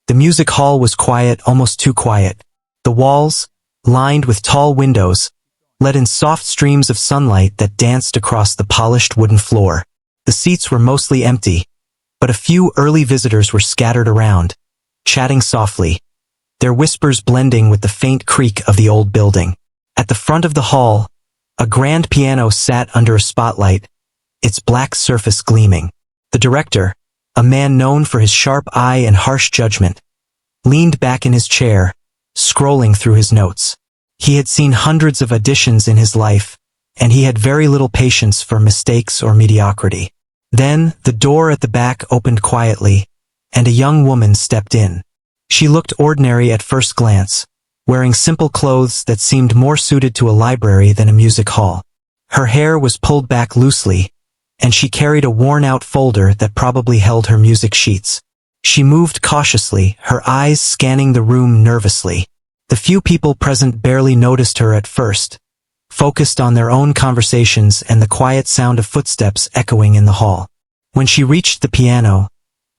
The music hall was quiet, almost too quiet. The walls, lined with tall windows, let in soft streams of sunlight that danced across the polished wooden floor. The seats were mostly empty, but a few early visitors were scattered around, chatting softly, their whispers blending with the faint creak of the old building. At the front of the hall, a grand piano sat under a spotlight, its black surface gleaming. The director, a man known for his sharp eye and harsh judgment, leaned back in his chair, scrolling through his notes. He had seen hundreds of auditions in his life, and he had very little patience for mistakes or mediocrity. Then, the door at the back opened quietly, and a young woman stepped in. She looked ordinary at first glance, wearing simple clothes that seemed more suited to a library than a music hall. Her hair was pulled back loosely, and she carried a worn-out folder that probably held her music sheets. She moved cautiously, her eyes scanning the room nervously. The few people present barely noticed her at first, focused on their own conversations and the quiet sound of footsteps echoing in the hall. When she reached the piano,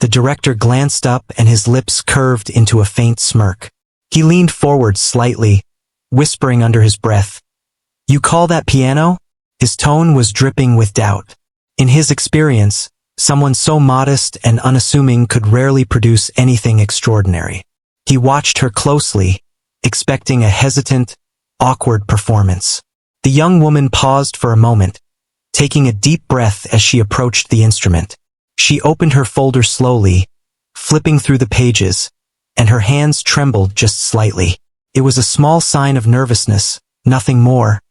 the director glanced up and his lips curved into a faint smirk. He leaned forward slightly, whispering under his breath, "You call that piano?" His tone was dripping with doubt. In his experience, someone so modest and unassuming could rarely produce anything extraordinary. He watched her closely, expecting a hesitant, awkward performance. The young woman paused for a moment, taking a deep breath as she approached the instrument. She opened her folder slowly, flipping through the pages, and her hands trembled just slightly. It was a small sign of nervousness, nothing more,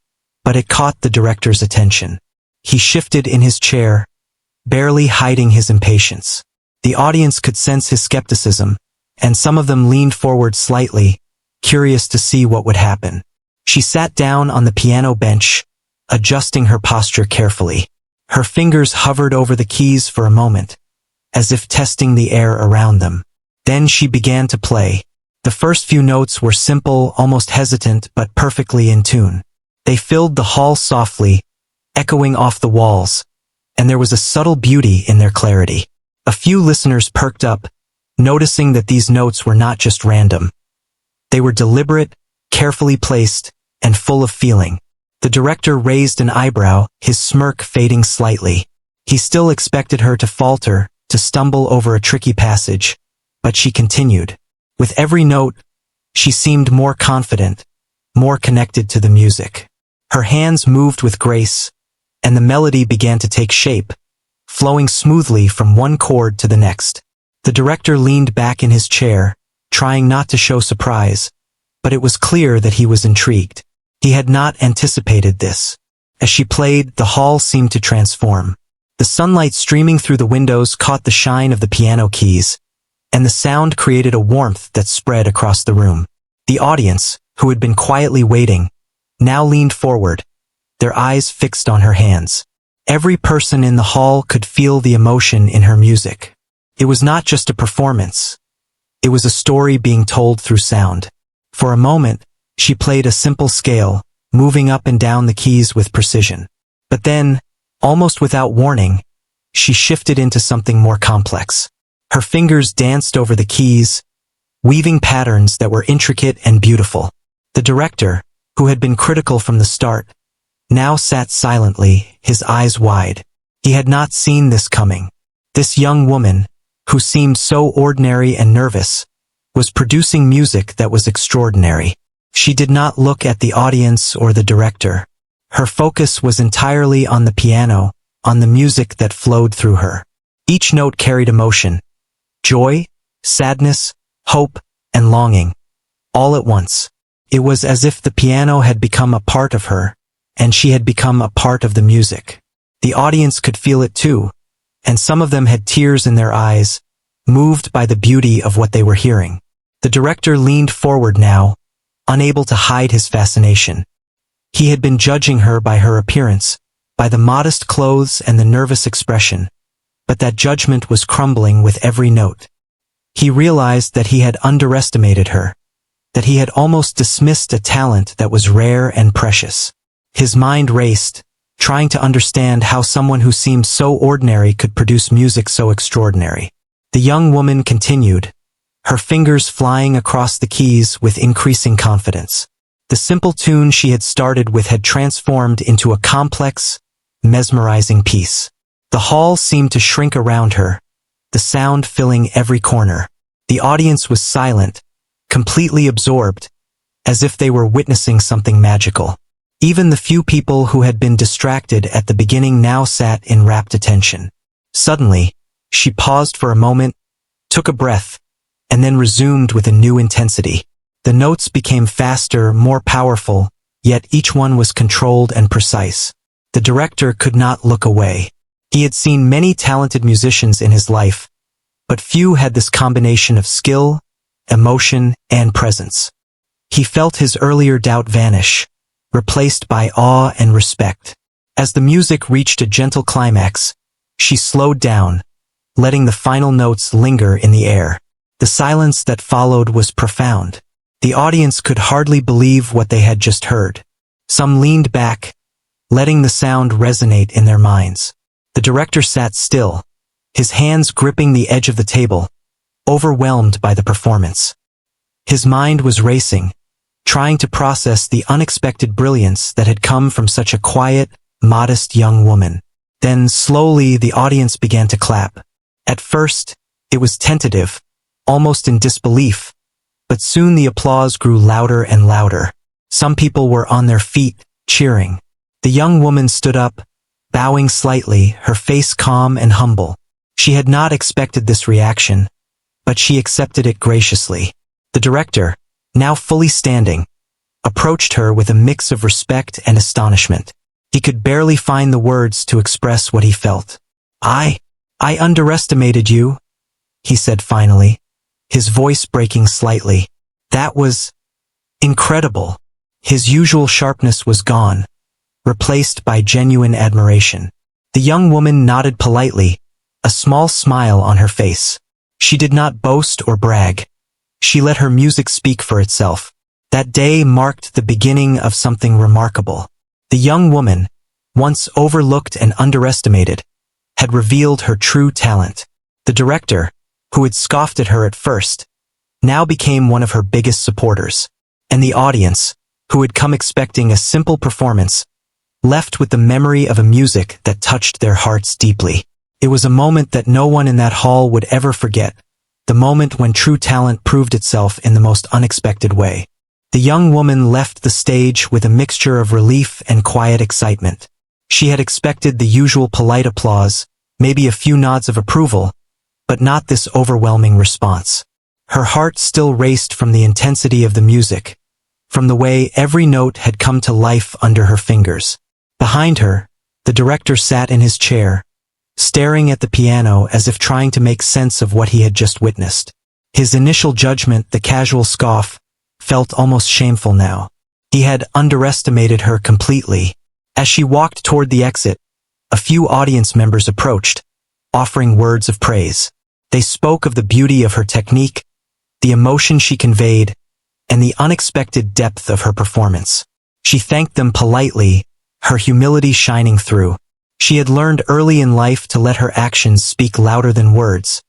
but it caught the director's attention. He shifted in his chair, barely hiding his impatience. The audience could sense his skepticism, and some of them leaned forward slightly, curious to see what would happen. She sat down on the piano bench, adjusting her posture carefully. Her fingers hovered over the keys for a moment, as if testing the air around them. Then she began to play. The first few notes were simple, almost hesitant, but perfectly in tune. They filled the hall softly, echoing off the walls, and there was a subtle beauty in their clarity. A few listeners perked up, noticing that these notes were not just random. They were deliberate, carefully placed, and full of feeling. The director raised an eyebrow, his smirk fading slightly. He still expected her to falter, to stumble over a tricky passage, but she continued. With every note, she seemed more confident, more connected to the music. Her hands moved with grace, and the melody began to take shape, flowing smoothly from one chord to the next. The director leaned back in his chair, trying not to show surprise, but it was clear that he was intrigued. He had not anticipated this. As she played, the hall seemed to transform. The sunlight streaming through the windows caught the shine of the piano keys, and the sound created a warmth that spread across the room. The audience, who had been quietly waiting, now leaned forward, their eyes fixed on her hands. Every person in the hall could feel the emotion in her music. It was not just a performance. It was a story being told through sound. For a moment, she played a simple scale, moving up and down the keys with precision. But then, almost without warning, she shifted into something more complex. Her fingers danced over the keys, weaving patterns that were intricate and beautiful. The director, who had been critical from the start, now sat silently, his eyes wide. He had not seen this coming. This young woman, who seemed so ordinary and nervous, was producing music that was extraordinary. She did not look at the audience or the director. Her focus was entirely on the piano, on the music that flowed through her. Each note carried emotion, joy, sadness, hope, and longing, all at once. It was as if the piano had become a part of her, and she had become a part of the music. The audience could feel it too, and some of them had tears in their eyes, moved by the beauty of what they were hearing. The director leaned forward now, unable to hide his fascination. He had been judging her by her appearance, by the modest clothes and the nervous expression, but that judgment was crumbling with every note. He realized that he had underestimated her, that he had almost dismissed a talent that was rare and precious. His mind raced, trying to understand how someone who seemed so ordinary could produce music so extraordinary. The young woman continued, her fingers flying across the keys with increasing confidence. The simple tune she had started with had transformed into a complex, mesmerizing piece. The hall seemed to shrink around her, the sound filling every corner. The audience was silent, completely absorbed, as if they were witnessing something magical. Even the few people who had been distracted at the beginning now sat in rapt attention. Suddenly, she paused for a moment, took a breath, and then resumed with a new intensity. The notes became faster, more powerful, yet each one was controlled and precise. The director could not look away. He had seen many talented musicians in his life, but few had this combination of skill, emotion, and presence. He felt his earlier doubt vanish, replaced by awe and respect. As the music reached a gentle climax, she slowed down, letting the final notes linger in the air. The silence that followed was profound. The audience could hardly believe what they had just heard. Some leaned back, letting the sound resonate in their minds. The director sat still, his hands gripping the edge of the table, overwhelmed by the performance. His mind was racing, trying to process the unexpected brilliance that had come from such a quiet, modest young woman. Then, slowly, the audience began to clap. At first, it was tentative, almost in disbelief, but soon the applause grew louder and louder. Some people were on their feet, cheering. The young woman stood up, bowing slightly, her face calm and humble. She had not expected this reaction, but she accepted it graciously. The director, now fully standing, approached her with a mix of respect and astonishment. He could barely find the words to express what he felt. I underestimated you," he said finally, his voice breaking slightly. "That was incredible." His usual sharpness was gone, replaced by genuine admiration. The young woman nodded politely, a small smile on her face. She did not boast or brag. She let her music speak for itself. That day marked the beginning of something remarkable. The young woman, once overlooked and underestimated, had revealed her true talent. The director, who had scoffed at her at first, now became one of her biggest supporters. And the audience, who had come expecting a simple performance, left with the memory of a music that touched their hearts deeply. It was a moment that no one in that hall would ever forget, the moment when true talent proved itself in the most unexpected way. The young woman left the stage with a mixture of relief and quiet excitement. She had expected the usual polite applause, maybe a few nods of approval, but not this overwhelming response. Her heart still raced from the intensity of the music, from the way every note had come to life under her fingers. Behind her, the director sat in his chair, staring at the piano as if trying to make sense of what he had just witnessed. His initial judgment, the casual scoff, felt almost shameful now. He had underestimated her completely. As she walked toward the exit, a few audience members approached, offering words of praise. They spoke of the beauty of her technique, the emotion she conveyed, and the unexpected depth of her performance. She thanked them politely, her humility shining through. She had learned early in life to let her actions speak louder than words,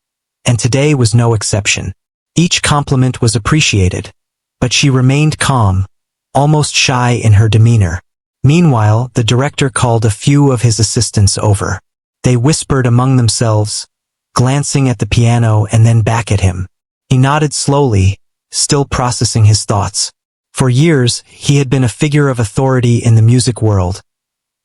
and today was no exception. Each compliment was appreciated, but she remained calm, almost shy in her demeanor. Meanwhile, the director called a few of his assistants over. They whispered among themselves, glancing at the piano and then back at him. He nodded slowly, still processing his thoughts. For years, he had been a figure of authority in the music world,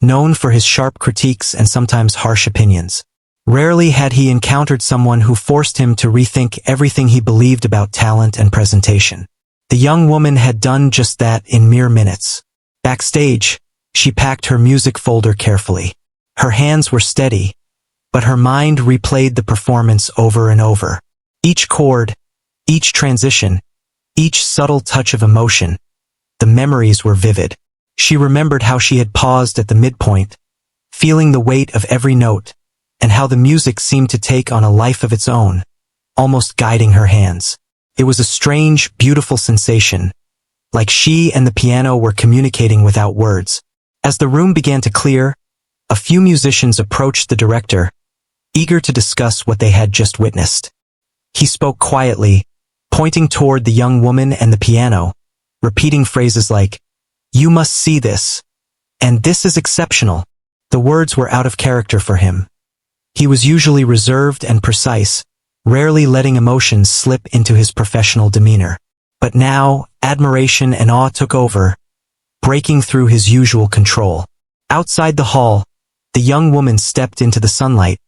known for his sharp critiques and sometimes harsh opinions. Rarely had he encountered someone who forced him to rethink everything he believed about talent and presentation. The young woman had done just that in mere minutes. Backstage, she packed her music folder carefully. Her hands were steady, but her mind replayed the performance over and over. Each chord, each transition, each subtle touch of emotion, the memories were vivid. She remembered how she had paused at the midpoint, feeling the weight of every note, and how the music seemed to take on a life of its own, almost guiding her hands. It was a strange, beautiful sensation, like she and the piano were communicating without words. As the room began to clear, a few musicians approached the director, eager to discuss what they had just witnessed. He spoke quietly, pointing toward the young woman and the piano, repeating phrases like, "You must see this," and "This is exceptional." The words were out of character for him. He was usually reserved and precise, rarely letting emotions slip into his professional demeanor. But now, admiration and awe took over, breaking through his usual control. Outside the hall, the young woman stepped into the sunlight,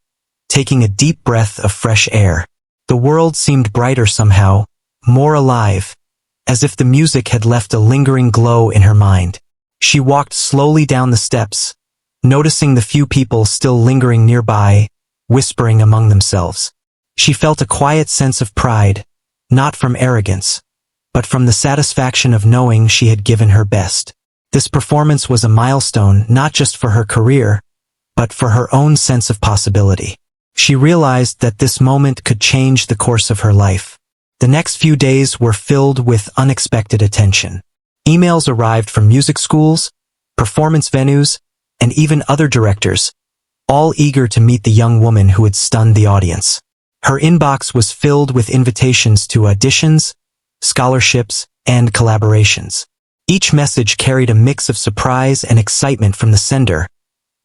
taking a deep breath of fresh air. The world seemed brighter somehow, more alive, as if the music had left a lingering glow in her mind. She walked slowly down the steps, noticing the few people still lingering nearby, whispering among themselves. She felt a quiet sense of pride, not from arrogance, but from the satisfaction of knowing she had given her best. This performance was a milestone not just for her career, but for her own sense of possibility. She realized that this moment could change the course of her life. The next few days were filled with unexpected attention. Emails arrived from music schools, performance venues, and even other directors, all eager to meet the young woman who had stunned the audience. Her inbox was filled with invitations to auditions, scholarships, and collaborations. Each message carried a mix of surprise and excitement from the sender,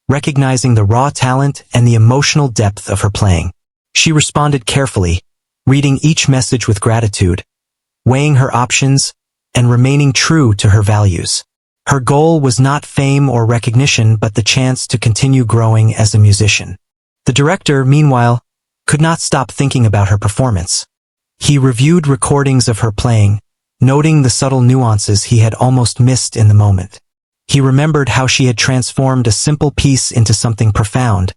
recognizing the raw talent and the emotional depth of her playing. She responded carefully, reading each message with gratitude, weighing her options, and remaining true to her values. Her goal was not fame or recognition but the chance to continue growing as a musician. The director, meanwhile, could not stop thinking about her performance. He reviewed recordings of her playing, noting the subtle nuances he had almost missed in the moment. He remembered how she had transformed a simple piece into something profound,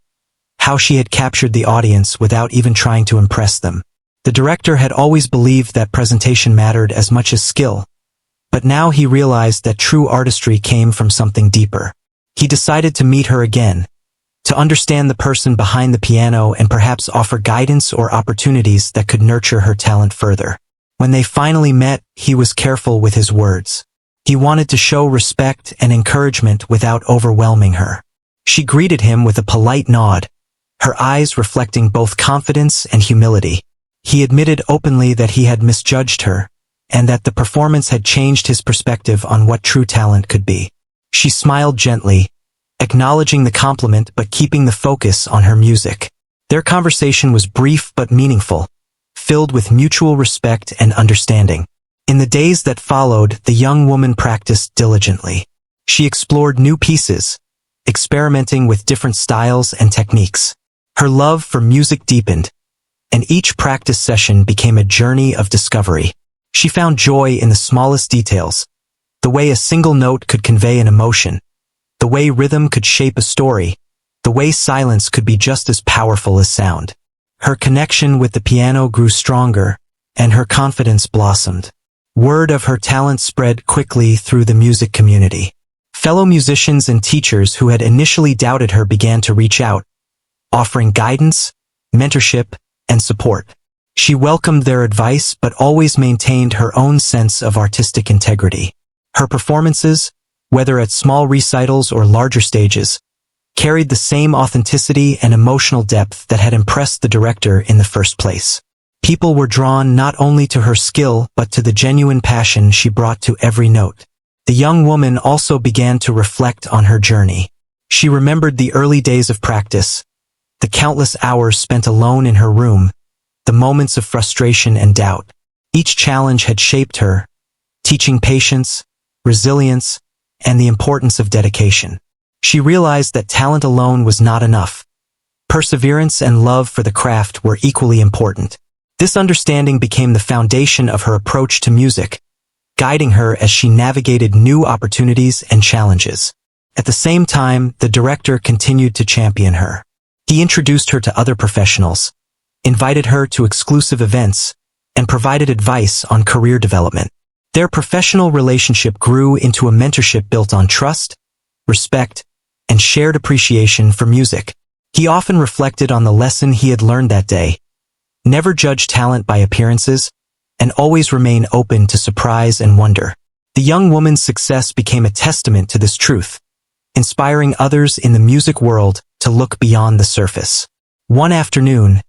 how she had captured the audience without even trying to impress them. The director had always believed that presentation mattered as much as skill, but now he realized that true artistry came from something deeper. He decided to meet her again, to understand the person behind the piano and perhaps offer guidance or opportunities that could nurture her talent further. When they finally met, he was careful with his words. He wanted to show respect and encouragement without overwhelming her. She greeted him with a polite nod, her eyes reflecting both confidence and humility. He admitted openly that he had misjudged her, and that the performance had changed his perspective on what true talent could be. She smiled gently, acknowledging the compliment but keeping the focus on her music. Their conversation was brief but meaningful, filled with mutual respect and understanding. In the days that followed, the young woman practiced diligently. She explored new pieces, experimenting with different styles and techniques. Her love for music deepened, and each practice session became a journey of discovery. She found joy in the smallest details, the way a single note could convey an emotion, the way rhythm could shape a story, the way silence could be just as powerful as sound. Her connection with the piano grew stronger, and her confidence blossomed. Word of her talent spread quickly through the music community. Fellow musicians and teachers who had initially doubted her began to reach out, offering guidance, mentorship, and support. She welcomed their advice but always maintained her own sense of artistic integrity. Her performances, whether at small recitals or larger stages, carried the same authenticity and emotional depth that had impressed the director in the first place. People were drawn not only to her skill but to the genuine passion she brought to every note. The young woman also began to reflect on her journey. She remembered the early days of practice, the countless hours spent alone in her room, the moments of frustration and doubt. Each challenge had shaped her, teaching patience, resilience, and the importance of dedication. She realized that talent alone was not enough. Perseverance and love for the craft were equally important. This understanding became the foundation of her approach to music, guiding her as she navigated new opportunities and challenges. At the same time, the director continued to champion her. He introduced her to other professionals, invited her to exclusive events, and provided advice on career development. Their professional relationship grew into a mentorship built on trust, respect, and shared appreciation for music. He often reflected on the lesson he had learned that day: never judge talent by appearances, and always remain open to surprise and wonder. The young woman's success became a testament to this truth, inspiring others in the music world to look beyond the surface. One afternoon,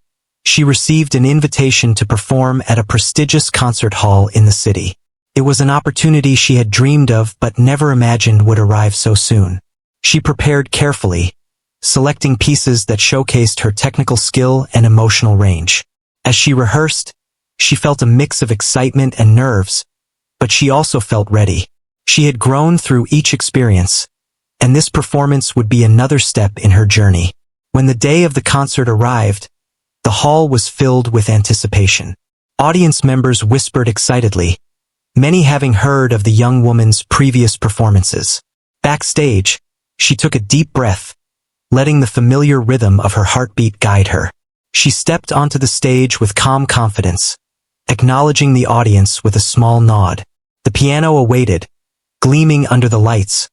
She received an invitation to perform at a prestigious concert hall in the city. It was an opportunity she had dreamed of but never imagined would arrive so soon. She prepared carefully, selecting pieces that showcased her technical skill and emotional range. As she rehearsed, she felt a mix of excitement and nerves, but she also felt ready. She had grown through each experience, and this performance would be another step in her journey. When the day of the concert arrived, the hall was filled with anticipation. Audience members whispered excitedly, many having heard of the young woman's previous performances. Backstage, she took a deep breath, letting the familiar rhythm of her heartbeat guide her. She stepped onto the stage with calm confidence, acknowledging the audience with a small nod. The piano awaited, gleaming under the lights,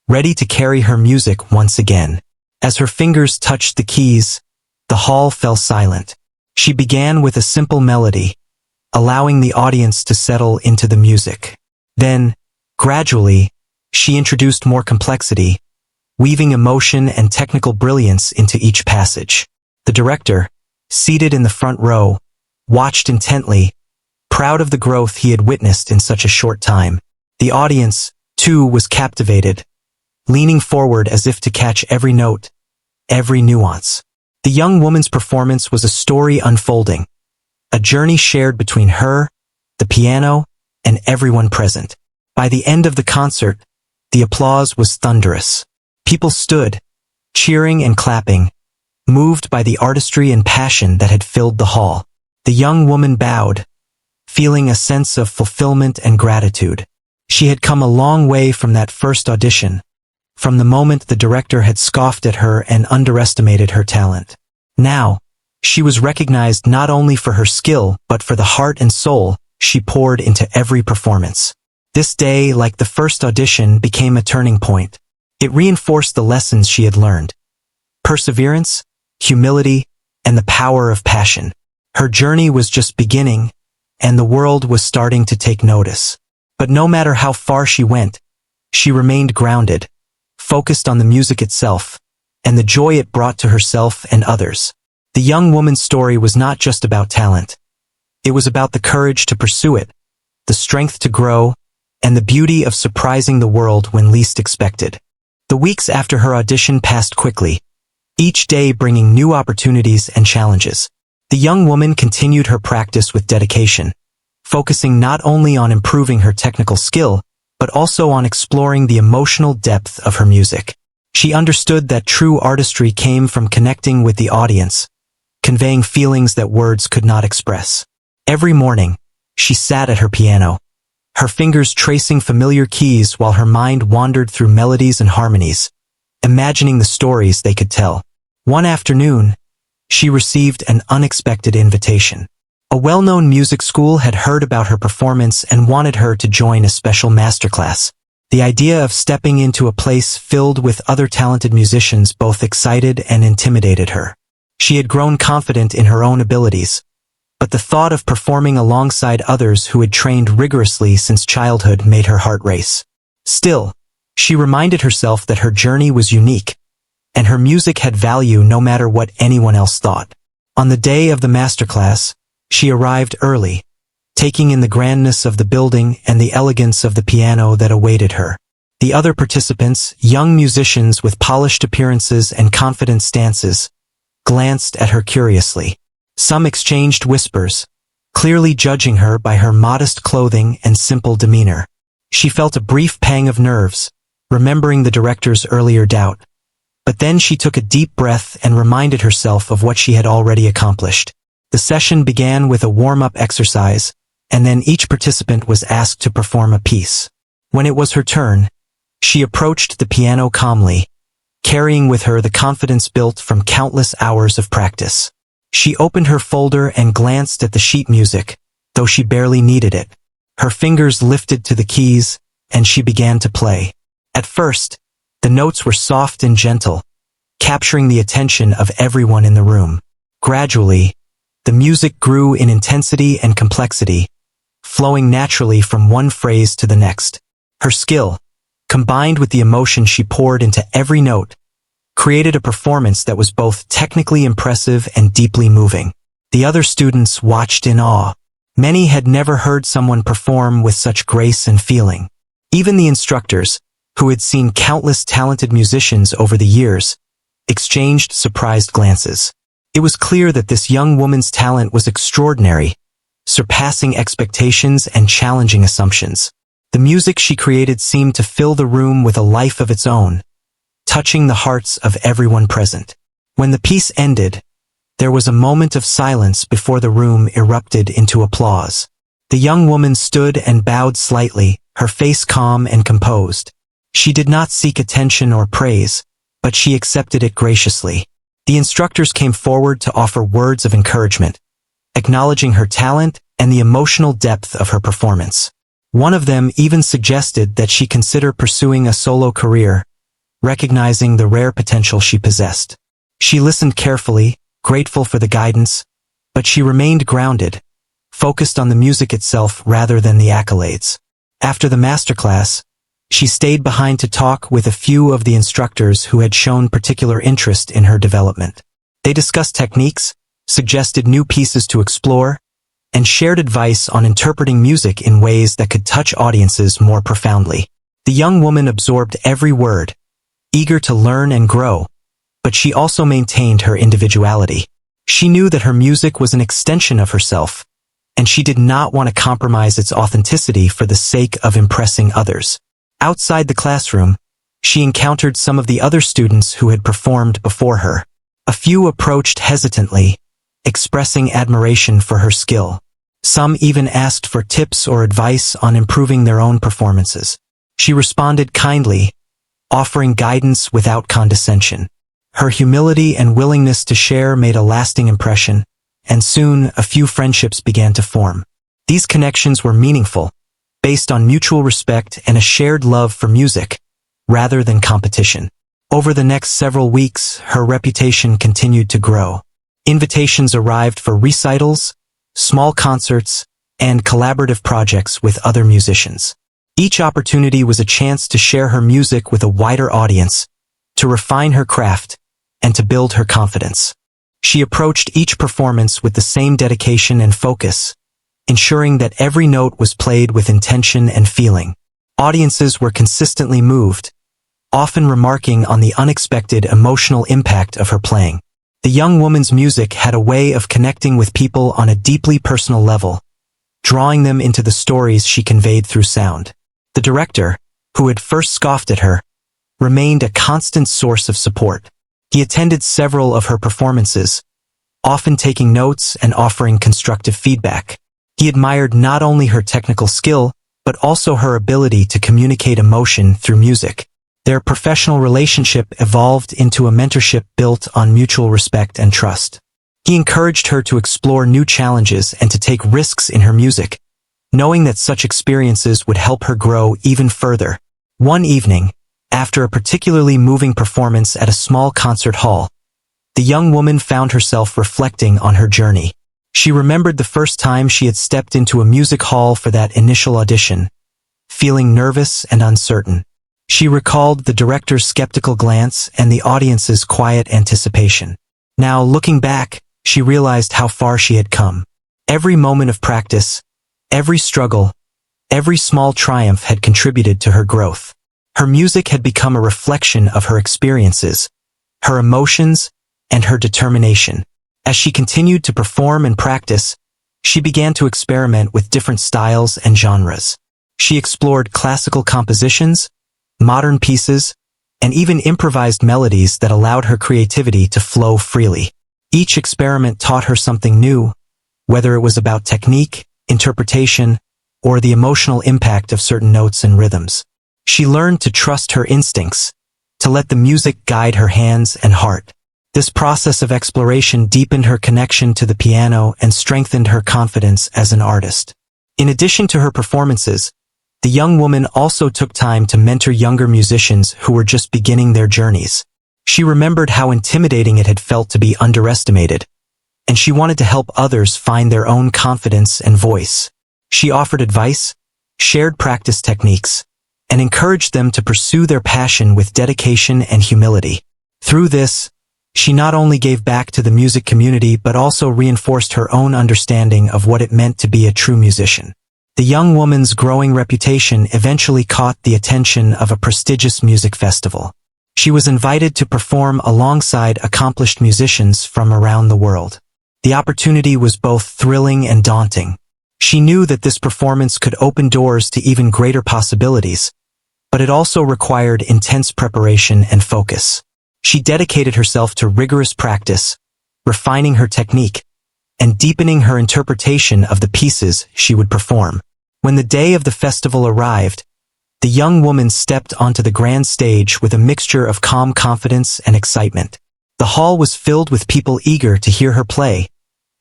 ready to carry her music once again. As her fingers touched the keys, the hall fell silent. She began with a simple melody, allowing the audience to settle into the music. Then, gradually, she introduced more complexity, weaving emotion and technical brilliance into each passage. The director, seated in the front row, watched intently, proud of the growth he had witnessed in such a short time. The audience, too, was captivated, leaning forward as if to catch every note, every nuance. The young woman's performance was a story unfolding, a journey shared between her, the piano, and everyone present. By the end of the concert, the applause was thunderous. People stood, cheering and clapping, moved by the artistry and passion that had filled the hall. The young woman bowed, feeling a sense of fulfillment and gratitude. She had come a long way from that first audition, from the moment the director had scoffed at her and underestimated her talent. Now, she was recognized not only for her skill but for the heart and soul she poured into every performance. This day, like the first audition, became a turning point. It reinforced the lessons she had learned: perseverance, humility, and the power of passion. Her journey was just beginning, and the world was starting to take notice. But no matter how far she went, she remained grounded, focused on the music itself, and the joy it brought to herself and others. The young woman's story was not just about talent. It was about the courage to pursue it, the strength to grow, and the beauty of surprising the world when least expected. The weeks after her audition passed quickly, each day bringing new opportunities and challenges. The young woman continued her practice with dedication, focusing not only on improving her technical skill, but also on exploring the emotional depth of her music. She understood that true artistry came from connecting with the audience, conveying feelings that words could not express. Every morning, she sat at her piano, her fingers tracing familiar keys while her mind wandered through melodies and harmonies, imagining the stories they could tell. One afternoon, she received an unexpected invitation. A well-known music school had heard about her performance and wanted her to join a special masterclass. The idea of stepping into a place filled with other talented musicians both excited and intimidated her. She had grown confident in her own abilities, but the thought of performing alongside others who had trained rigorously since childhood made her heart race. Still, she reminded herself that her journey was unique, and her music had value no matter what anyone else thought. On the day of the masterclass, she arrived early, taking in the grandness of the building and the elegance of the piano that awaited her. The other participants, young musicians with polished appearances and confident stances, glanced at her curiously. Some exchanged whispers, clearly judging her by her modest clothing and simple demeanor. She felt a brief pang of nerves, remembering the director's earlier doubt. But then she took a deep breath and reminded herself of what she had already accomplished. The session began with a warm-up exercise, and then each participant was asked to perform a piece. When it was her turn, she approached the piano calmly, carrying with her the confidence built from countless hours of practice. She opened her folder and glanced at the sheet music, though she barely needed it. Her fingers lifted to the keys, and she began to play. At first, the notes were soft and gentle, capturing the attention of everyone in the room. Gradually, the music grew in intensity and complexity, flowing naturally from one phrase to the next. Her skill, combined with the emotion she poured into every note, created a performance that was both technically impressive and deeply moving. The other students watched in awe. Many had never heard someone perform with such grace and feeling. Even the instructors, who had seen countless talented musicians over the years, exchanged surprised glances. It was clear that this young woman's talent was extraordinary, surpassing expectations and challenging assumptions. The music she created seemed to fill the room with a life of its own, touching the hearts of everyone present. When the piece ended, there was a moment of silence before the room erupted into applause. The young woman stood and bowed slightly, her face calm and composed. She did not seek attention or praise, but she accepted it graciously. The instructors came forward to offer words of encouragement, acknowledging her talent and the emotional depth of her performance. One of them even suggested that she consider pursuing a solo career, recognizing the rare potential she possessed. She listened carefully, grateful for the guidance, but she remained grounded, focused on the music itself rather than the accolades. After the masterclass, she stayed behind to talk with a few of the instructors who had shown particular interest in her development. They discussed techniques, suggested new pieces to explore, and shared advice on interpreting music in ways that could touch audiences more profoundly. The young woman absorbed every word, eager to learn and grow, but she also maintained her individuality. She knew that her music was an extension of herself, and she did not want to compromise its authenticity for the sake of impressing others. Outside the classroom, she encountered some of the other students who had performed before her. A few approached hesitantly, expressing admiration for her skill. Some even asked for tips or advice on improving their own performances. She responded kindly, offering guidance without condescension. Her humility and willingness to share made a lasting impression, and soon a few friendships began to form. These connections were meaningful, based on mutual respect and a shared love for music, rather than competition. Over the next several weeks, her reputation continued to grow. Invitations arrived for recitals, small concerts, and collaborative projects with other musicians. Each opportunity was a chance to share her music with a wider audience, to refine her craft, and to build her confidence. She approached each performance with the same dedication and focus, ensuring that every note was played with intention and feeling. Audiences were consistently moved, often remarking on the unexpected emotional impact of her playing. The young woman's music had a way of connecting with people on a deeply personal level, drawing them into the stories she conveyed through sound. The director, who had first scoffed at her, remained a constant source of support. He attended several of her performances, often taking notes and offering constructive feedback. He admired not only her technical skill, but also her ability to communicate emotion through music. Their professional relationship evolved into a mentorship built on mutual respect and trust. He encouraged her to explore new challenges and to take risks in her music, knowing that such experiences would help her grow even further. One evening, after a particularly moving performance at a small concert hall, the young woman found herself reflecting on her journey. She remembered the first time she had stepped into a music hall for that initial audition, feeling nervous and uncertain. She recalled the director's skeptical glance and the audience's quiet anticipation. Now, looking back, she realized how far she had come. Every moment of practice, every struggle, every small triumph had contributed to her growth. Her music had become a reflection of her experiences, her emotions, and her determination. As she continued to perform and practice, she began to experiment with different styles and genres. She explored classical compositions, modern pieces, and even improvised melodies that allowed her creativity to flow freely. Each experiment taught her something new, whether it was about technique, interpretation, or the emotional impact of certain notes and rhythms. She learned to trust her instincts, to let the music guide her hands and heart. This process of exploration deepened her connection to the piano and strengthened her confidence as an artist. In addition to her performances, the young woman also took time to mentor younger musicians who were just beginning their journeys. She remembered how intimidating it had felt to be underestimated, and she wanted to help others find their own confidence and voice. She offered advice, shared practice techniques, and encouraged them to pursue their passion with dedication and humility. Through this, She not only gave back to the music community but also reinforced her own understanding of what it meant to be a true musician. The young woman's growing reputation eventually caught the attention of a prestigious music festival. She was invited to perform alongside accomplished musicians from around the world. The opportunity was both thrilling and daunting. She knew that this performance could open doors to even greater possibilities, but it also required intense preparation and focus. She dedicated herself to rigorous practice, refining her technique, and deepening her interpretation of the pieces she would perform. When the day of the festival arrived, the young woman stepped onto the grand stage with a mixture of calm confidence and excitement. The hall was filled with people eager to hear her play,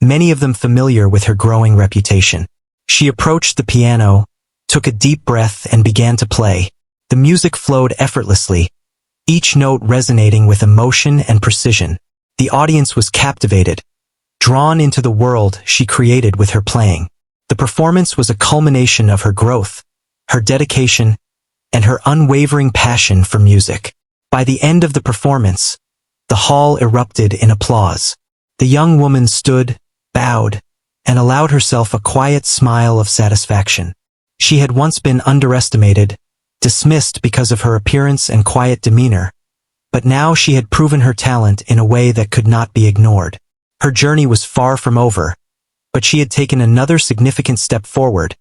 many of them familiar with her growing reputation. She approached the piano, took a deep breath, and began to play. The music flowed effortlessly, each note resonating with emotion and precision. The audience was captivated, drawn into the world she created with her playing. The performance was a culmination of her growth, her dedication, and her unwavering passion for music. By the end of the performance, the hall erupted in applause. The young woman stood, bowed, and allowed herself a quiet smile of satisfaction. She had once been underestimated, dismissed because of her appearance and quiet demeanor, but now she had proven her talent in a way that could not be ignored. Her journey was far from over, but she had taken another significant step forward,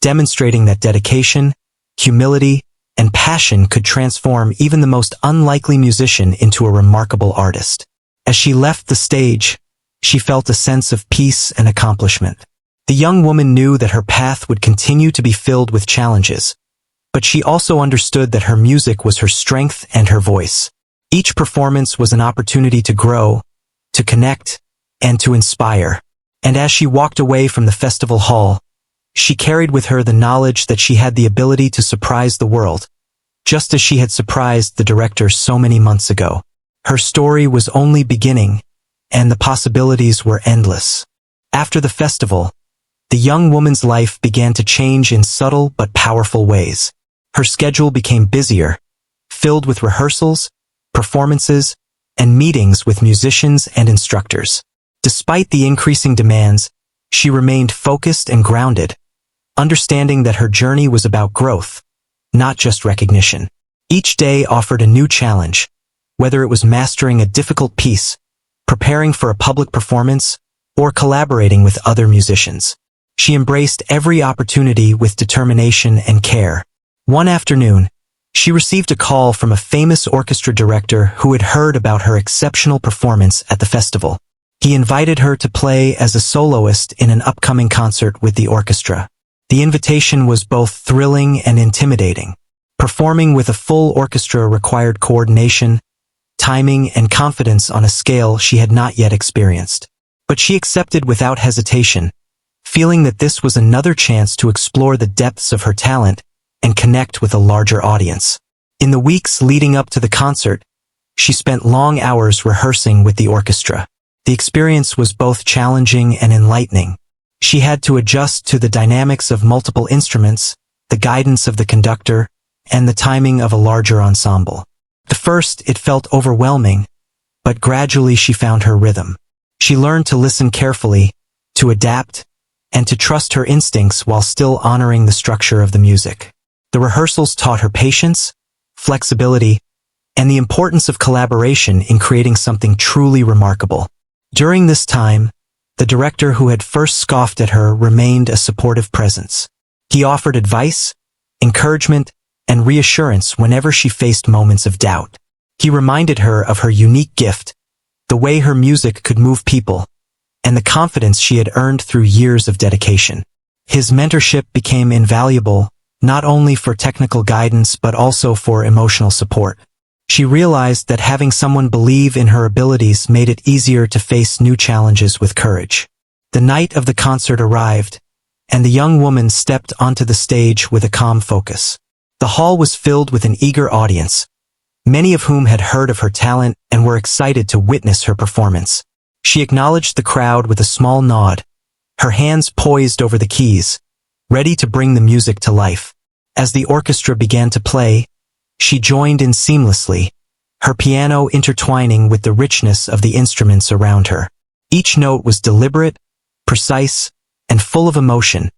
demonstrating that dedication, humility, and passion could transform even the most unlikely musician into a remarkable artist. As she left the stage, she felt a sense of peace and accomplishment. The young woman knew that her path would continue to be filled with challenges, but she also understood that her music was her strength and her voice. Each performance was an opportunity to grow, to connect, and to inspire. And as she walked away from the festival hall, she carried with her the knowledge that she had the ability to surprise the world, just as she had surprised the director so many months ago. Her story was only beginning, and the possibilities were endless. After the festival, the young woman's life began to change in subtle but powerful ways. Her schedule became busier, filled with rehearsals, performances, and meetings with musicians and instructors. Despite the increasing demands, she remained focused and grounded, understanding that her journey was about growth, not just recognition. Each day offered a new challenge, whether it was mastering a difficult piece, preparing for a public performance, or collaborating with other musicians. She embraced every opportunity with determination and care. One afternoon, she received a call from a famous orchestra director who had heard about her exceptional performance at the festival. He invited her to play as a soloist in an upcoming concert with the orchestra. The invitation was both thrilling and intimidating. Performing with a full orchestra required coordination, timing, and confidence on a scale she had not yet experienced. But she accepted without hesitation, feeling that this was another chance to explore the depths of her talent and connect with a larger audience. In the weeks leading up to the concert, she spent long hours rehearsing with the orchestra. The experience was both challenging and enlightening. She had to adjust to the dynamics of multiple instruments, the guidance of the conductor, and the timing of a larger ensemble. At first, it felt overwhelming, but gradually she found her rhythm. She learned to listen carefully, to adapt, and to trust her instincts while still honoring the structure of the music. The rehearsals taught her patience, flexibility, and the importance of collaboration in creating something truly remarkable. During this time, the director who had first scoffed at her remained a supportive presence. He offered advice, encouragement, and reassurance whenever she faced moments of doubt. He reminded her of her unique gift, the way her music could move people, and the confidence she had earned through years of dedication. His mentorship became invaluable, not only for technical guidance but also for emotional support. She realized that having someone believe in her abilities made it easier to face new challenges with courage. The night of the concert arrived, and the young woman stepped onto the stage with a calm focus. The hall was filled with an eager audience, many of whom had heard of her talent and were excited to witness her performance. She acknowledged the crowd with a small nod, her hands poised over the keys, ready to bring the music to life. As the orchestra began to play, she joined in seamlessly, her piano intertwining with the richness of the instruments around her. Each note was deliberate, precise, and full of emotion,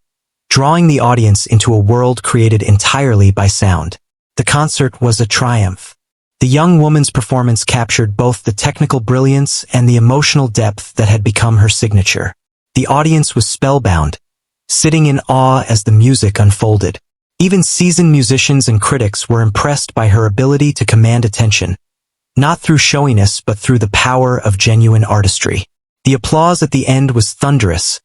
drawing the audience into a world created entirely by sound. The concert was a triumph. The young woman's performance captured both the technical brilliance and the emotional depth that had become her signature. The audience was spellbound, sitting in awe as the music unfolded. Even seasoned musicians and critics were impressed by her ability to command attention, not through showiness but through the power of genuine artistry. The applause at the end was thunderous,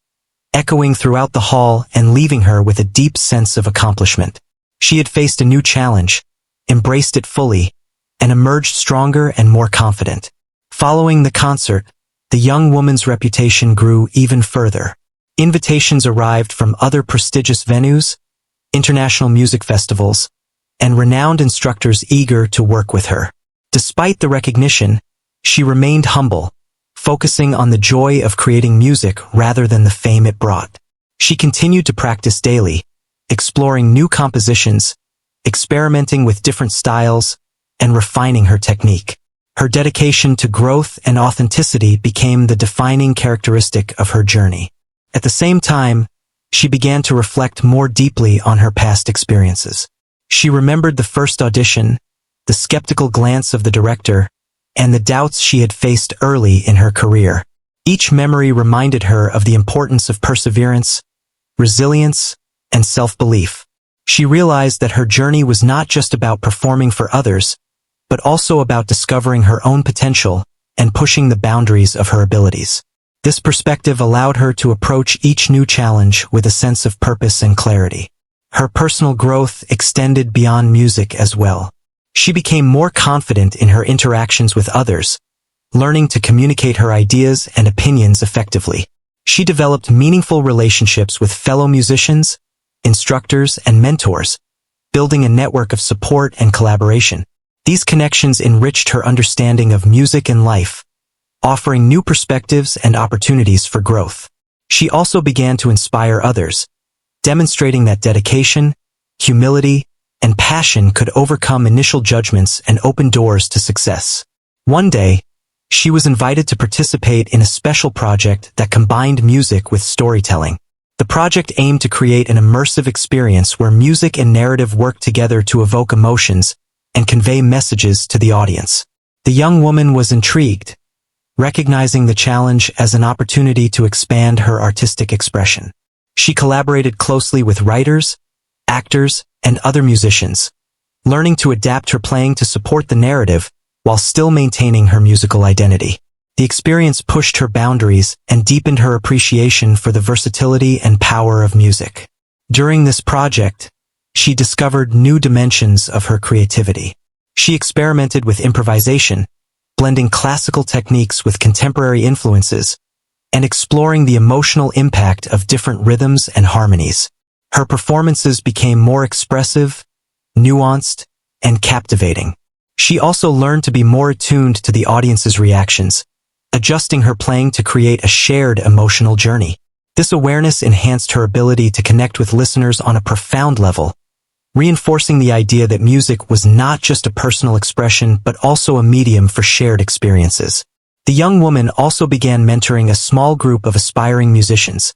echoing throughout the hall and leaving her with a deep sense of accomplishment. She had faced a new challenge, embraced it fully, and emerged stronger and more confident. Following the concert, the young woman's reputation grew even further. Invitations arrived from other prestigious venues, international music festivals, and renowned instructors eager to work with her. Despite the recognition, she remained humble, focusing on the joy of creating music rather than the fame it brought. She continued to practice daily, exploring new compositions, experimenting with different styles, and refining her technique. Her dedication to growth and authenticity became the defining characteristic of her journey. At the same time, she began to reflect more deeply on her past experiences. She remembered the first audition, the skeptical glance of the director, and the doubts she had faced early in her career. Each memory reminded her of the importance of perseverance, resilience, and self-belief. She realized that her journey was not just about performing for others, but also about discovering her own potential and pushing the boundaries of her abilities. This perspective allowed her to approach each new challenge with a sense of purpose and clarity. Her personal growth extended beyond music as well. She became more confident in her interactions with others, learning to communicate her ideas and opinions effectively. She developed meaningful relationships with fellow musicians, instructors, and mentors, building a network of support and collaboration. These connections enriched her understanding of music and life, offering new perspectives and opportunities for growth. She also began to inspire others, demonstrating that dedication, humility, and passion could overcome initial judgments and open doors to success. One day, she was invited to participate in a special project that combined music with storytelling. The project aimed to create an immersive experience where music and narrative worked together to evoke emotions and convey messages to the audience. The young woman was intrigued, recognizing the challenge as an opportunity to expand her artistic expression. She collaborated closely with writers, actors, and other musicians, learning to adapt her playing to support the narrative while still maintaining her musical identity. The experience pushed her boundaries and deepened her appreciation for the versatility and power of music. During this project, she discovered new dimensions of her creativity. She experimented with improvisation, blending classical techniques with contemporary influences, and exploring the emotional impact of different rhythms and harmonies. Her performances became more expressive, nuanced, and captivating. She also learned to be more attuned to the audience's reactions, adjusting her playing to create a shared emotional journey. This awareness enhanced her ability to connect with listeners on a profound level, reinforcing the idea that music was not just a personal expression but also a medium for shared experiences. The young woman also began mentoring a small group of aspiring musicians,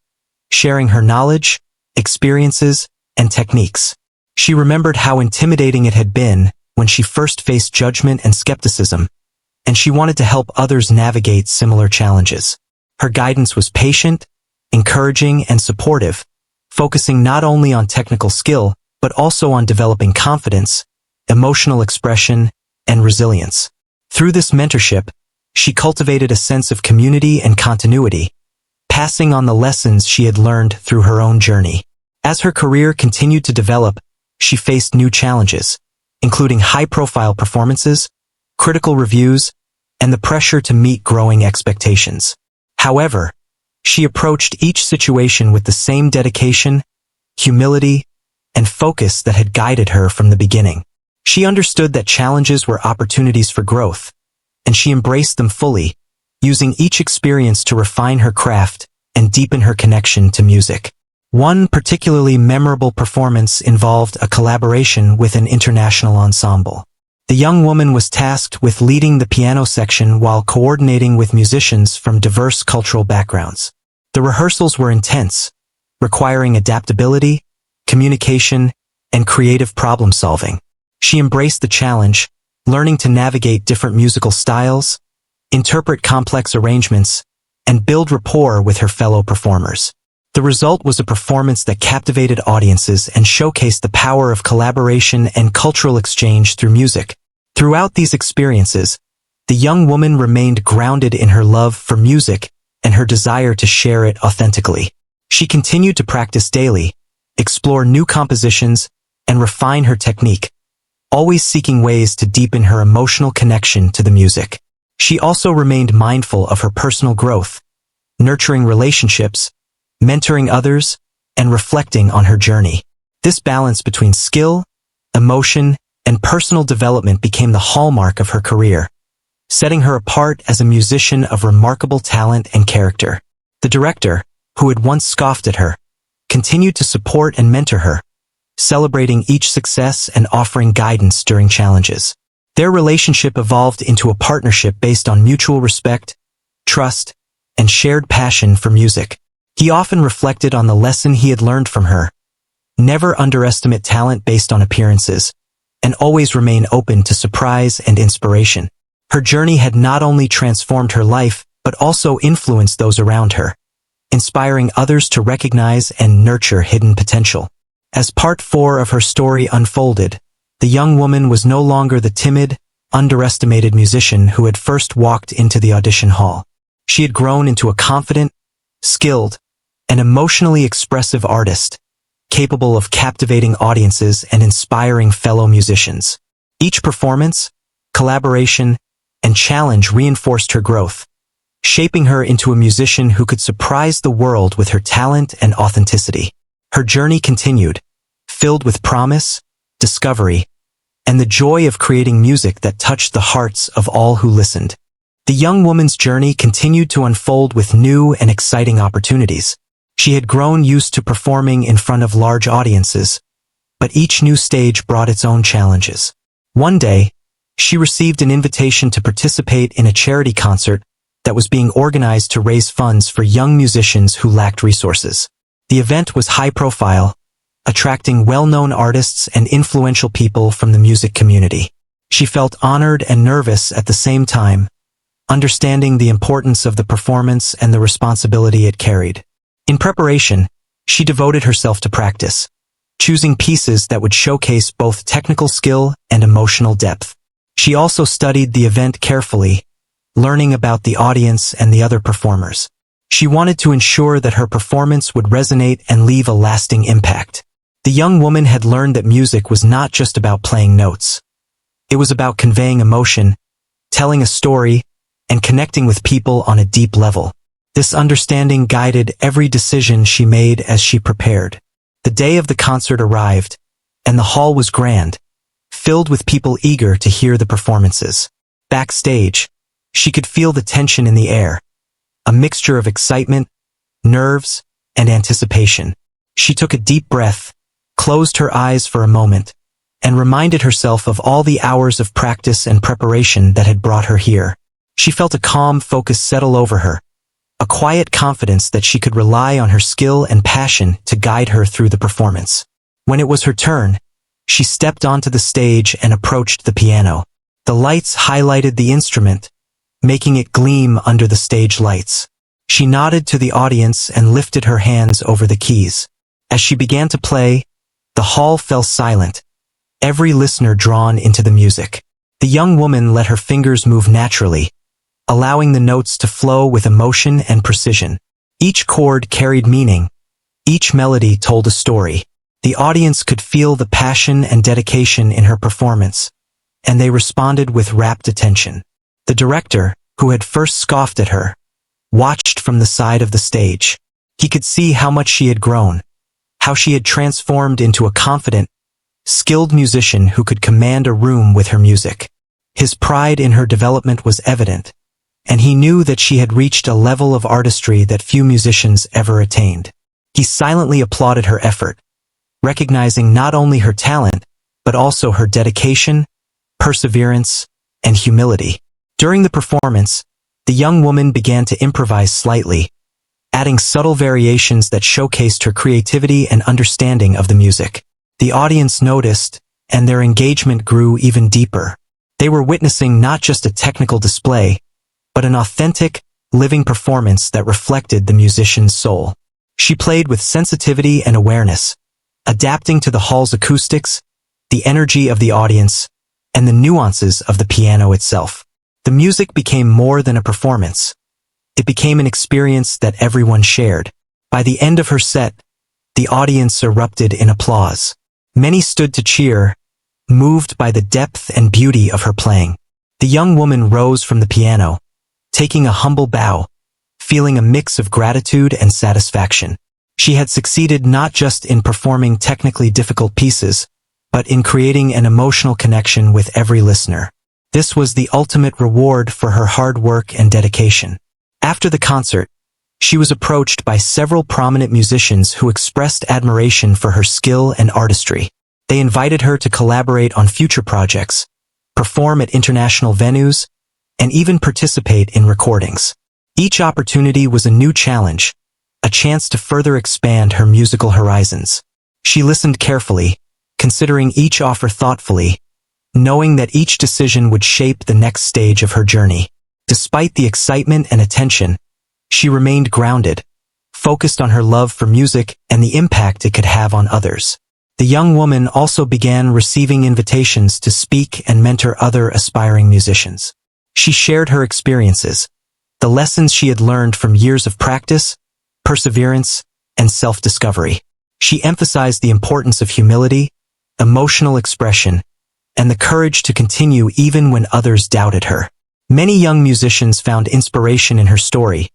sharing her knowledge, experiences, and techniques. She remembered how intimidating it had been when she first faced judgment and skepticism, and she wanted to help others navigate similar challenges. Her guidance was patient, encouraging, and supportive, focusing not only on technical skill, but also on developing confidence, emotional expression, and resilience. Through this mentorship, she cultivated a sense of community and continuity, passing on the lessons she had learned through her own journey. As her career continued to develop, she faced new challenges, including high-profile performances, critical reviews, and the pressure to meet growing expectations. However, she approached each situation with the same dedication, humility, and focus that had guided her from the beginning. She understood that challenges were opportunities for growth, and she embraced them fully, using each experience to refine her craft and deepen her connection to music. One particularly memorable performance involved a collaboration with an international ensemble. The young woman was tasked with leading the piano section while coordinating with musicians from diverse cultural backgrounds. The rehearsals were intense, requiring adaptability, communication, and creative problem-solving. She embraced the challenge, learning to navigate different musical styles, interpret complex arrangements, and build rapport with her fellow performers. The result was a performance that captivated audiences and showcased the power of collaboration and cultural exchange through music. Throughout these experiences, the young woman remained grounded in her love for music and her desire to share it authentically. She continued to practice daily, explore new compositions, and refine her technique, always seeking ways to deepen her emotional connection to the music. She also remained mindful of her personal growth, nurturing relationships, mentoring others, and reflecting on her journey. This balance between skill, emotion, and personal development became the hallmark of her career, setting her apart as a musician of remarkable talent and character. The director, who had once scoffed at her, continued to support and mentor her, celebrating each success and offering guidance during challenges. Their relationship evolved into a partnership based on mutual respect, trust, and shared passion for music. He often reflected on the lesson he had learned from her. Never underestimate talent based on appearances, and always remain open to surprise and inspiration. Her journey had not only transformed her life, but also influenced those around her, inspiring others to recognize and nurture hidden potential. As part 4 of her story unfolded, the young woman was no longer the timid, underestimated musician who had first walked into the audition hall. She had grown into a confident, skilled, and emotionally expressive artist, capable of captivating audiences and inspiring fellow musicians. Each performance, collaboration, and challenge reinforced her growth, shaping her into a musician who could surprise the world with her talent and authenticity. Her journey continued, filled with promise, discovery, and the joy of creating music that touched the hearts of all who listened. The young woman's journey continued to unfold with new and exciting opportunities. She had grown used to performing in front of large audiences, but each new stage brought its own challenges. One day, she received an invitation to participate in a charity concert that was being organized to raise funds for young musicians who lacked resources. The event was high-profile, attracting well-known artists and influential people from the music community. She felt honored and nervous at the same time, understanding the importance of the performance and the responsibility it carried. In preparation, she devoted herself to practice, choosing pieces that would showcase both technical skill and emotional depth. She also studied the event carefully, learning about the audience and the other performers. She wanted to ensure that her performance would resonate and leave a lasting impact. The young woman had learned that music was not just about playing notes. It was about conveying emotion, telling a story, and connecting with people on a deep level. This understanding guided every decision she made as she prepared. The day of the concert arrived, and the hall was grand, filled with people eager to hear the performances. Backstage, she could feel the tension in the air, a mixture of excitement, nerves, and anticipation. She took a deep breath, closed her eyes for a moment, and reminded herself of all the hours of practice and preparation that had brought her here. She felt a calm focus settle over her, a quiet confidence that she could rely on her skill and passion to guide her through the performance. When it was her turn, she stepped onto the stage and approached the piano. The lights highlighted the instrument, making it gleam under the stage lights. She nodded to the audience and lifted her hands over the keys. As she began to play, the hall fell silent, every listener drawn into the music. The young woman let her fingers move naturally, allowing the notes to flow with emotion and precision. Each chord carried meaning, each melody told a story. The audience could feel the passion and dedication in her performance, and they responded with rapt attention. The director, who had first scoffed at her, watched from the side of the stage. He could see how much she had grown, how she had transformed into a confident, skilled musician who could command a room with her music. His pride in her development was evident, and he knew that she had reached a level of artistry that few musicians ever attained. He silently applauded her effort, recognizing not only her talent, but also her dedication, perseverance, and humility. During the performance, the young woman began to improvise slightly, adding subtle variations that showcased her creativity and understanding of the music. The audience noticed, and their engagement grew even deeper. They were witnessing not just a technical display, but an authentic, living performance that reflected the musician's soul. She played with sensitivity and awareness, adapting to the hall's acoustics, the energy of the audience, and the nuances of the piano itself. The music became more than a performance. It became an experience that everyone shared. By the end of her set, the audience erupted in applause. Many stood to cheer, moved by the depth and beauty of her playing. The young woman rose from the piano, taking a humble bow, feeling a mix of gratitude and satisfaction. She had succeeded not just in performing technically difficult pieces, but in creating an emotional connection with every listener. This was the ultimate reward for her hard work and dedication. After the concert, she was approached by several prominent musicians who expressed admiration for her skill and artistry. They invited her to collaborate on future projects, perform at international venues, and even participate in recordings. Each opportunity was a new challenge, a chance to further expand her musical horizons. She listened carefully, considering each offer thoughtfully, knowing that each decision would shape the next stage of her journey. Despite the excitement and attention, she remained grounded, focused on her love for music and the impact it could have on others. The young woman also began receiving invitations to speak and mentor other aspiring musicians. She shared her experiences, the lessons she had learned from years of practice, perseverance, and self-discovery. She emphasized the importance of humility, emotional expression, and the courage to continue even when others doubted her. Many young musicians found inspiration in her story,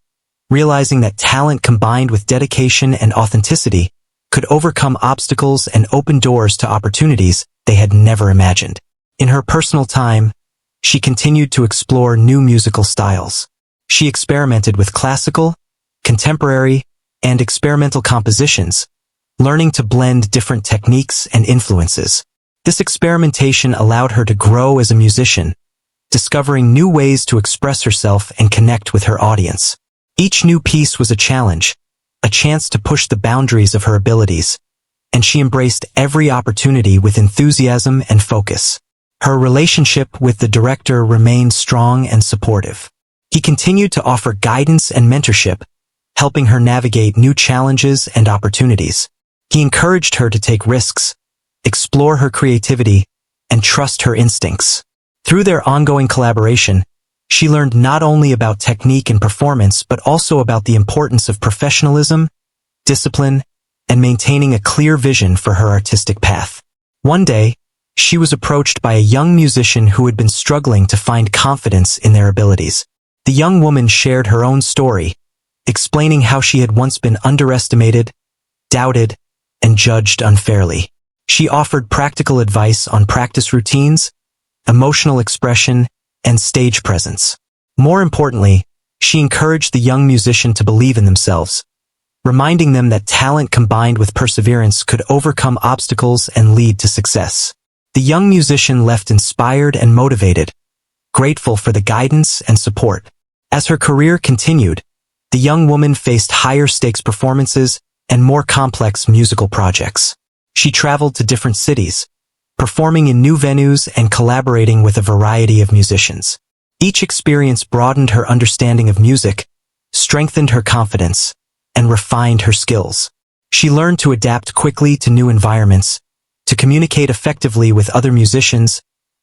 realizing that talent combined with dedication and authenticity could overcome obstacles and open doors to opportunities they had never imagined. In her personal time, she continued to explore new musical styles. She experimented with classical, contemporary, and experimental compositions, learning to blend different techniques and influences. This experimentation allowed her to grow as a musician, discovering new ways to express herself and connect with her audience. Each new piece was a challenge, a chance to push the boundaries of her abilities, and she embraced every opportunity with enthusiasm and focus. Her relationship with the director remained strong and supportive. He continued to offer guidance and mentorship, helping her navigate new challenges and opportunities. He encouraged her to take risks, explore her creativity, and trust her instincts. Through their ongoing collaboration, she learned not only about technique and performance but also about the importance of professionalism, discipline, and maintaining a clear vision for her artistic path. One day, she was approached by a young musician who had been struggling to find confidence in their abilities. The young woman shared her own story, explaining how she had once been underestimated, doubted, and judged unfairly. She offered practical advice on practice routines, emotional expression, and stage presence. More importantly, she encouraged the young musician to believe in themselves, reminding them that talent combined with perseverance could overcome obstacles and lead to success. The young musician left inspired and motivated, grateful for the guidance and support. As her career continued, the young woman faced higher stakes performances and more complex musical projects. She traveled to different cities, performing in new venues and collaborating with a variety of musicians. Each experience broadened her understanding of music, strengthened her confidence, and refined her skills. She learned to adapt quickly to new environments, to communicate effectively with other musicians,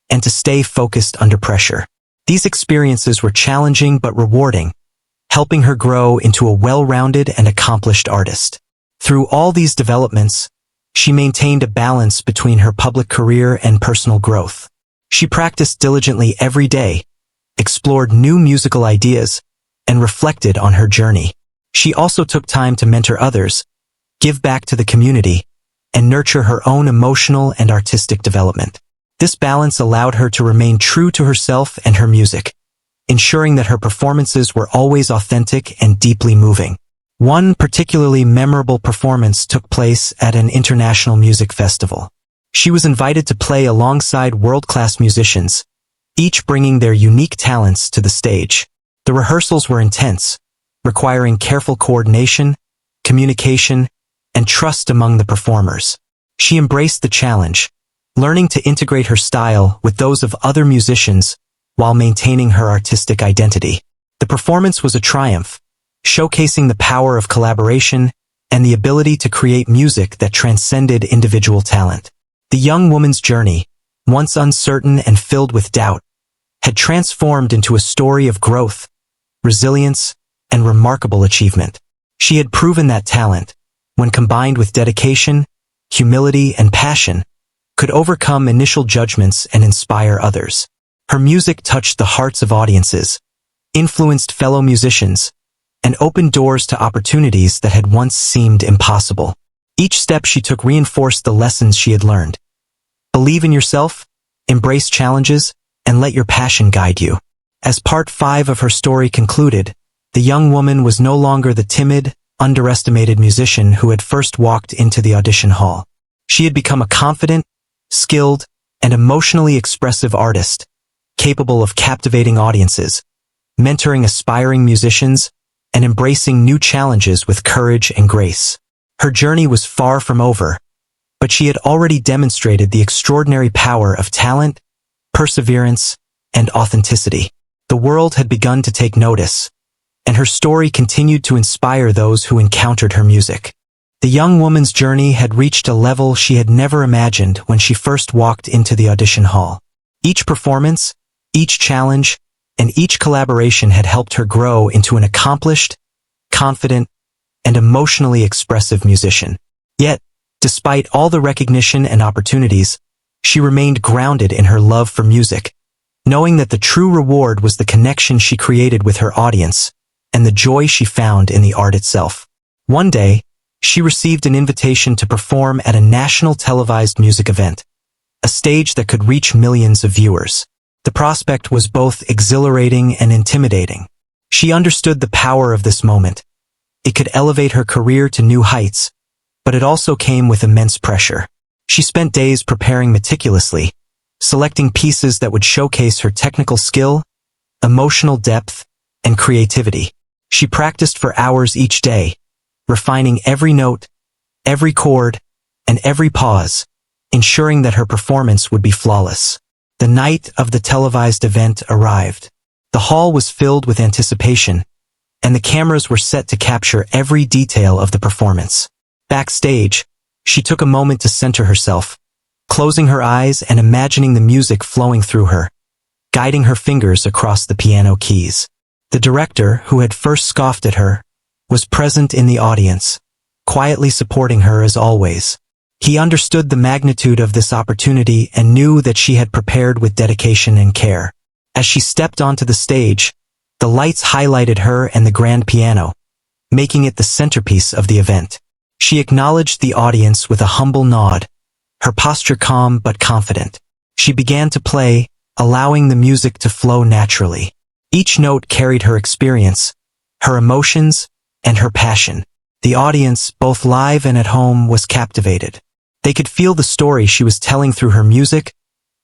and to stay focused under pressure. These experiences were challenging but rewarding, helping her grow into a well-rounded and accomplished artist. Through all these developments, she maintained a balance between her public career and personal growth. She practiced diligently every day, explored new musical ideas, and reflected on her journey. She also took time to mentor others, give back to the community, and nurture her own emotional and artistic development. This balance allowed her to remain true to herself and her music, ensuring that her performances were always authentic and deeply moving. One particularly memorable performance took place at an international music festival. She was invited to play alongside world-class musicians, each bringing their unique talents to the stage. The rehearsals were intense, requiring careful coordination, communication, and trust among the performers. She embraced the challenge, learning to integrate her style with those of other musicians while maintaining her artistic identity. The performance was a triumph, showcasing the power of collaboration and the ability to create music that transcended individual talent. The young woman's journey, once uncertain and filled with doubt, had transformed into a story of growth, resilience, and remarkable achievement. She had proven that talent, when combined with dedication, humility, and passion, could overcome initial judgments and inspire others. Her music touched the hearts of audiences, influenced fellow musicians, and opened doors to opportunities that had once seemed impossible. Each step she took reinforced the lessons she had learned. Believe in yourself, embrace challenges, and let your passion guide you. As part 5 of her story concluded, the young woman was no longer the timid, underestimated musician who had first walked into the audition hall. She had become a confident, skilled, and emotionally expressive artist, capable of captivating audiences, mentoring aspiring musicians, and embracing new challenges with courage and grace. Her journey was far from over, but she had already demonstrated the extraordinary power of talent, perseverance, and authenticity. The world had begun to take notice, and her story continued to inspire those who encountered her music. The young woman's journey had reached a level she had never imagined when she first walked into the audition hall. Each performance, each challenge, and each collaboration had helped her grow into an accomplished, confident, and emotionally expressive musician. Yet, despite all the recognition and opportunities, she remained grounded in her love for music, knowing that the true reward was the connection she created with her audience and the joy she found in the art itself. One day, she received an invitation to perform at a national televised music event, a stage that could reach millions of viewers. The prospect was both exhilarating and intimidating. She understood the power of this moment. It could elevate her career to new heights, but it also came with immense pressure. She spent days preparing meticulously, selecting pieces that would showcase her technical skill, emotional depth, and creativity. She practiced for hours each day, refining every note, every chord, and every pause, ensuring that her performance would be flawless. The night of the televised event arrived. The hall was filled with anticipation, and the cameras were set to capture every detail of the performance. Backstage, she took a moment to center herself, closing her eyes and imagining the music flowing through her, guiding her fingers across the piano keys. The director, who had first scoffed at her, was present in the audience, quietly supporting her as always. He understood the magnitude of this opportunity and knew that she had prepared with dedication and care. As she stepped onto the stage, the lights highlighted her and the grand piano, making it the centerpiece of the event. She acknowledged the audience with a humble nod, her posture calm but confident. She began to play, allowing the music to flow naturally. Each note carried her experience, her emotions, and her passion. The audience, both live and at home, was captivated. They could feel the story she was telling through her music,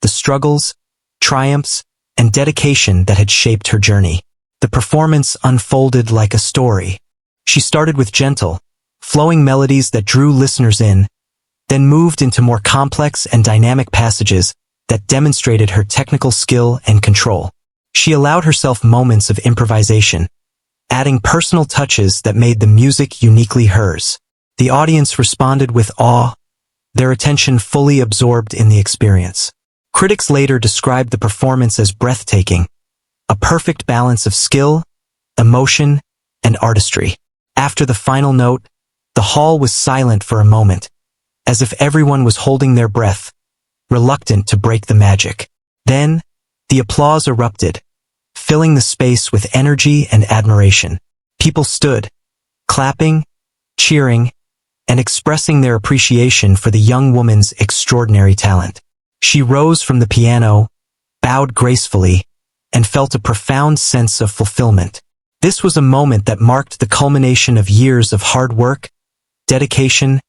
the struggles, triumphs, and dedication that had shaped her journey. The performance unfolded like a story. She started with gentle, flowing melodies that drew listeners in, then moved into more complex and dynamic passages that demonstrated her technical skill and control. She allowed herself moments of improvisation, adding personal touches that made the music uniquely hers. The audience responded with awe, their attention fully absorbed in the experience. Critics later described the performance as breathtaking, a perfect balance of skill, emotion, and artistry. After the final note, the hall was silent for a moment, as if everyone was holding their breath, reluctant to break the magic. Then, the applause erupted, filling the space with energy and admiration. People stood, clapping, cheering, and expressing their appreciation for the young woman's extraordinary talent. She rose from the piano, bowed gracefully, and felt a profound sense of fulfillment. This was a moment that marked the culmination of years of hard work, dedication,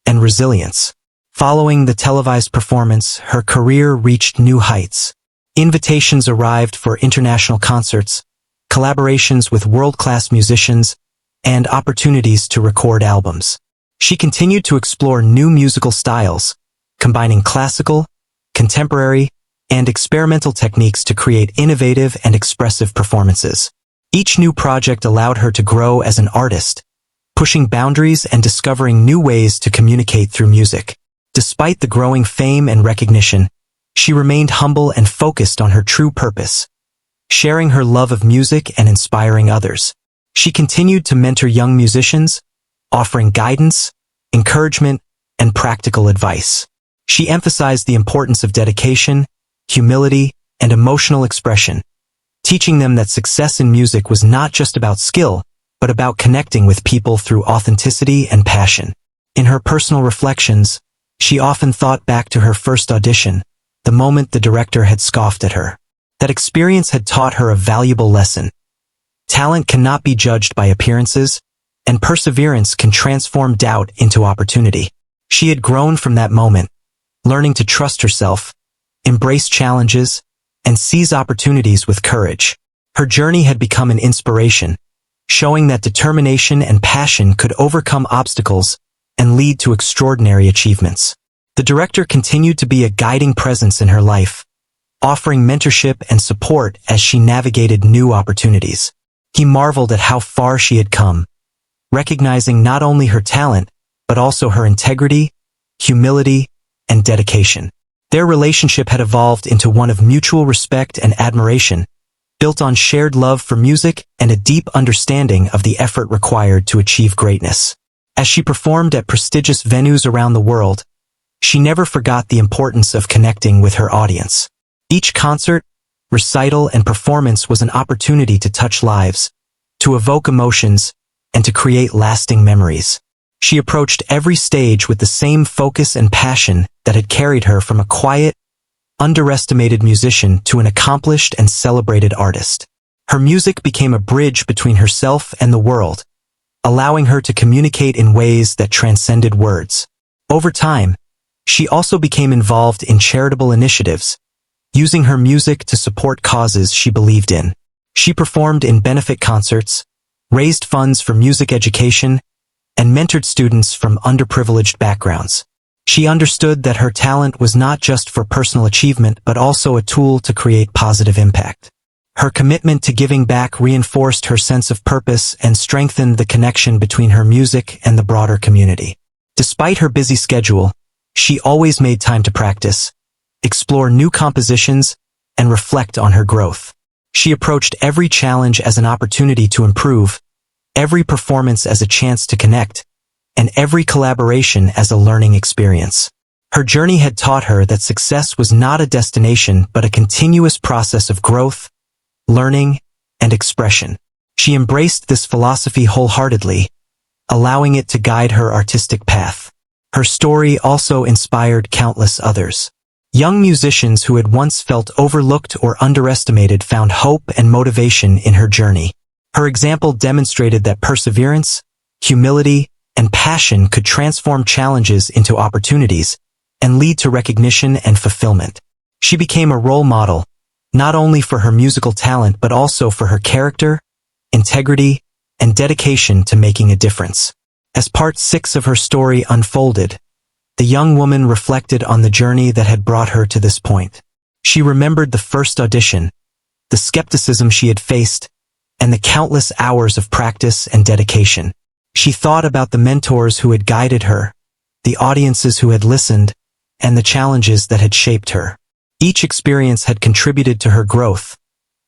and resilience. Following the televised performance, her career reached new heights. Invitations arrived for international concerts, collaborations with world-class musicians, and opportunities to record albums. She continued to explore new musical styles, combining classical, contemporary, and experimental techniques to create innovative and expressive performances. Each new project allowed her to grow as an artist, pushing boundaries and discovering new ways to communicate through music. Despite the growing fame and recognition, she remained humble and focused on her true purpose, sharing her love of music and inspiring others. She continued to mentor young musicians, offering guidance, encouragement, and practical advice. She emphasized the importance of dedication, humility, and emotional expression, teaching them that success in music was not just about skill, but about connecting with people through authenticity and passion. In her personal reflections, she often thought back to her first audition, the moment the director had scoffed at her. That experience had taught her a valuable lesson. Talent cannot be judged by appearances, and perseverance can transform doubt into opportunity. She had grown from that moment, learning to trust herself, embrace challenges, and seize opportunities with courage. Her journey had become an inspiration, showing that determination and passion could overcome obstacles and lead to extraordinary achievements. The director continued to be a guiding presence in her life, offering mentorship and support as she navigated new opportunities. He marveled at how far she had come, recognizing not only her talent, but also her integrity, humility, and dedication. Their relationship had evolved into one of mutual respect and admiration, built on shared love for music and a deep understanding of the effort required to achieve greatness. As she performed at prestigious venues around the world, she never forgot the importance of connecting with her audience. Each concert, recital, and performance was an opportunity to touch lives, to evoke emotions, and to create lasting memories. She approached every stage with the same focus and passion that had carried her from a quiet, underestimated musician to an accomplished and celebrated artist. Her music became a bridge between herself and the world, allowing her to communicate in ways that transcended words. Over time, she also became involved in charitable initiatives, using her music to support causes she believed in. She performed in benefit concerts, raised funds for music education, and mentored students from underprivileged backgrounds. She understood that her talent was not just for personal achievement but also a tool to create positive impact. Her commitment to giving back reinforced her sense of purpose and strengthened the connection between her music and the broader community. Despite her busy schedule, she always made time to practice, explore new compositions, and reflect on her growth. She approached every challenge as an opportunity to improve, every performance as a chance to connect, and every collaboration as a learning experience. Her journey had taught her that success was not a destination but a continuous process of growth, learning, and expression. She embraced this philosophy wholeheartedly, allowing it to guide her artistic path. Her story also inspired countless others. Young musicians who had once felt overlooked or underestimated found hope and motivation in her journey. Her example demonstrated that perseverance, humility, and passion could transform challenges into opportunities and lead to recognition and fulfillment. She became a role model, not only for her musical talent but also for her character, integrity, and dedication to making a difference. As part 6 of her story unfolded, the young woman reflected on the journey that had brought her to this point. She remembered the first audition, the skepticism she had faced, and the countless hours of practice and dedication. She thought about the mentors who had guided her, the audiences who had listened, and the challenges that had shaped her. Each experience had contributed to her growth,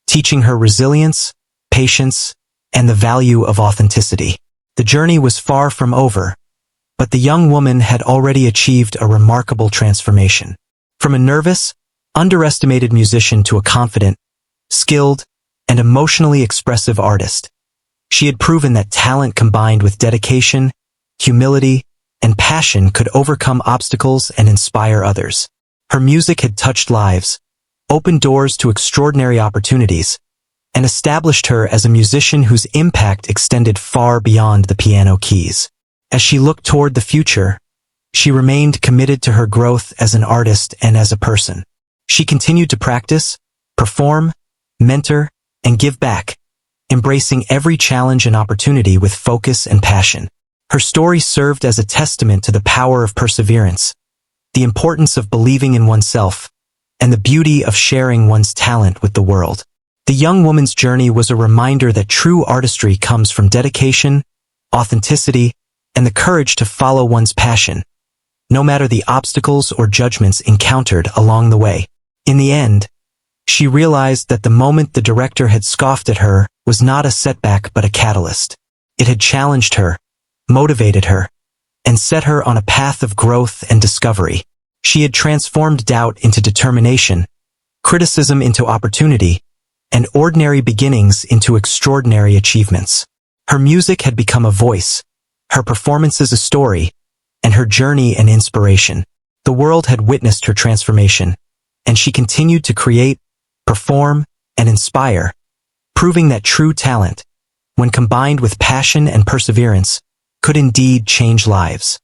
teaching her resilience, patience, and the value of authenticity. The journey was far from over, but the young woman had already achieved a remarkable transformation. From a nervous, underestimated musician to a confident, skilled, and emotionally expressive artist, she had proven that talent combined with dedication, humility, and passion could overcome obstacles and inspire others. Her music had touched lives, opened doors to extraordinary opportunities, and established her as a musician whose impact extended far beyond the piano keys. As she looked toward the future, she remained committed to her growth as an artist and as a person. She continued to practice, perform, mentor, and give back, embracing every challenge and opportunity with focus and passion. Her story served as a testament to the power of perseverance, the importance of believing in oneself, and the beauty of sharing one's talent with the world. The young woman's journey was a reminder that true artistry comes from dedication, authenticity, and the courage to follow one's passion, no matter the obstacles or judgments encountered along the way. In the end, she realized that the moment the director had scoffed at her was not a setback but a catalyst. It had challenged her, motivated her, and set her on a path of growth and discovery. She had transformed doubt into determination, criticism into opportunity, and ordinary beginnings into extraordinary achievements. Her music had become a voice, her performances a story, and her journey an inspiration. The world had witnessed her transformation, and she continued to create, perform, and inspire, proving that true talent, when combined with passion and perseverance, could indeed change lives.